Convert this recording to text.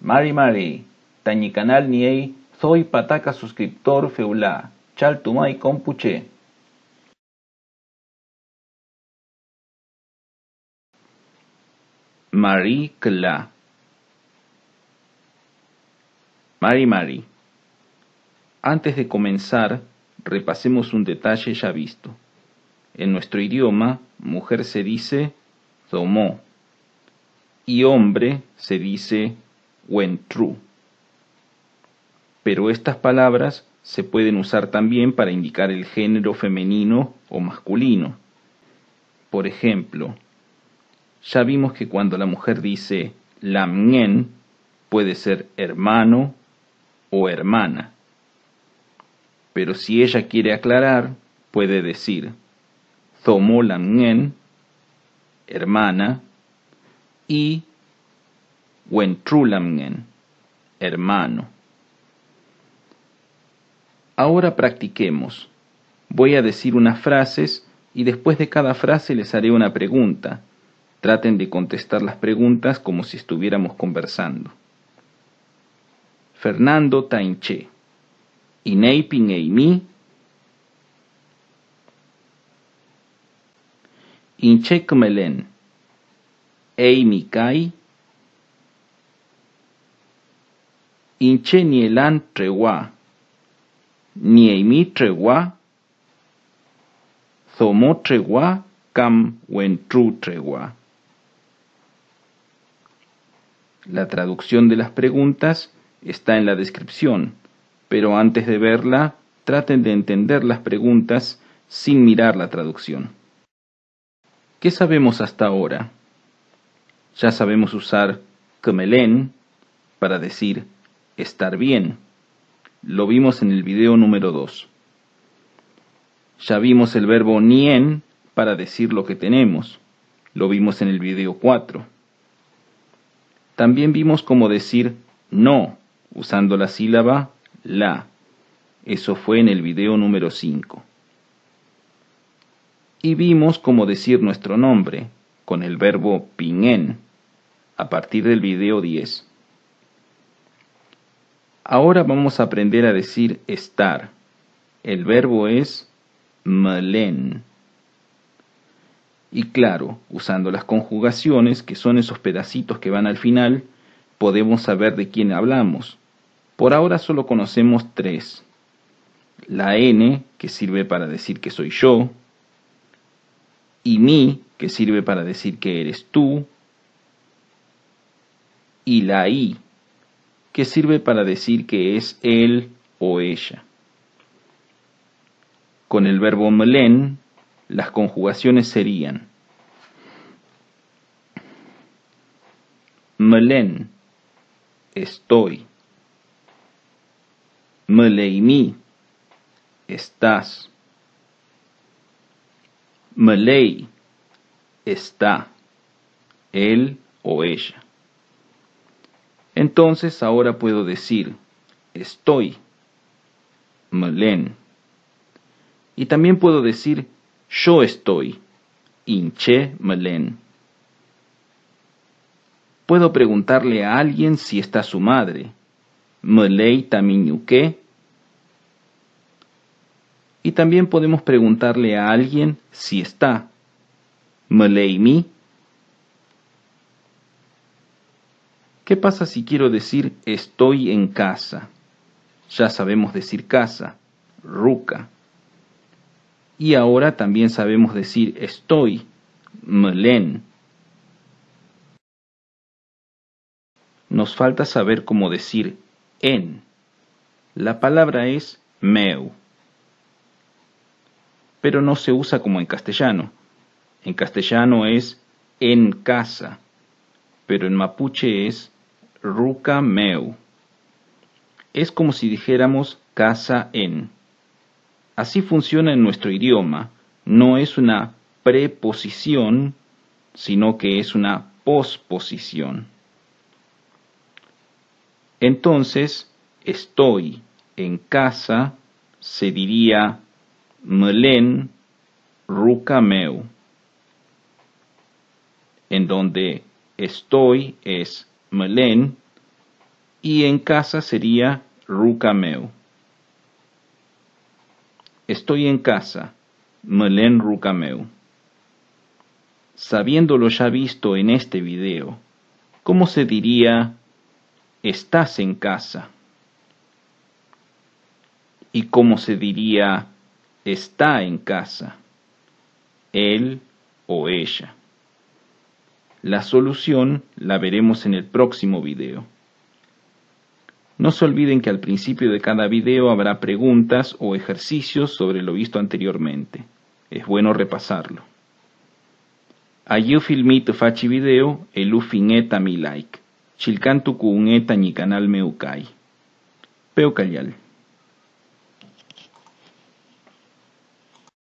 Mari, tañi canal niei, soy pataka suscriptor feula, chal tumai compuche. Mari Kla. Mari. Antes de comenzar, repasemos un detalle ya visto. En nuestro idioma, mujer se dice tomó y hombre se dice wentru. Pero estas palabras se pueden usar también para indicar el género femenino o masculino. Por ejemplo, ya vimos que cuando la mujer dice lamngen, puede ser hermano o hermana. Pero si ella quiere aclarar, puede decir tomó lamngen, hermana, y wentru lamngen, hermano. Ahora practiquemos. Voy a decir unas frases y después de cada frase les haré una pregunta. Traten de contestar las preguntas como si estuviéramos conversando. Fernando tainche. Inei pinei mi. Inche kmelen. Ei mi kai. Inche nielan trewa. Niei mi trewa. Thomo trewa kam wentru trewa. La traducción de las preguntas está en la descripción, pero antes de verla, traten de entender las preguntas sin mirar la traducción. ¿Qué sabemos hasta ahora? Ya sabemos usar kmelen para decir estar bien. Lo vimos en el video número 2. Ya vimos el verbo nien para decir lo que tenemos. Lo vimos en el video 4. También vimos cómo decir no usando la sílaba la. Eso fue en el video número 5. Y vimos cómo decir nuestro nombre con el verbo pingen a partir del video 10. Ahora vamos a aprender a decir estar. El verbo es melen. Y claro, usando las conjugaciones, que son esos pedacitos que van al final, podemos saber de quién hablamos. Por ahora solo conocemos 3. La N, que sirve para decir que soy yo. Y mi, que sirve para decir que eres tú. Y la I, que sirve para decir que es él o ella. Con el verbo melen, las conjugaciones serían melen, estoy. Meleimi, estás. Melei, está. Él o ella. Entonces ahora puedo decir estoy. Melen. Y también puedo decir yo estoy. Inche melen. Puedo preguntarle a alguien si está su madre. Melei tamiñuke. Y también podemos preguntarle a alguien si está. Melei mi. ¿Qué pasa si quiero decir estoy en casa? Ya sabemos decir casa, ruca. Y ahora también sabemos decir estoy, melen. Nos falta saber cómo decir en. La palabra es meu. Pero no se usa como en castellano. En castellano es en casa, pero en mapuche es ruca meu. Es como si dijéramos casa en. Así funciona en nuestro idioma. No es una preposición, sino que es una posposición. Entonces, estoy en casa se diría melen ruca meu, en donde estoy es melen Y en casa sería ruca meu. Estoy en casa, melen ruca meu. Sabiéndolo ya visto en este video, ¿cómo se diría estás en casa? ¿Y cómo se diría está en casa? Él o ella. La solución la veremos en el próximo video. No se olviden que al principio de cada video habrá preguntas o ejercicios sobre lo visto anteriormente. Es bueno repasarlo. Ayu filmito faci video e lu fineta mi like. Chilcantu ku uneta ni canal meu kai. Peu callal.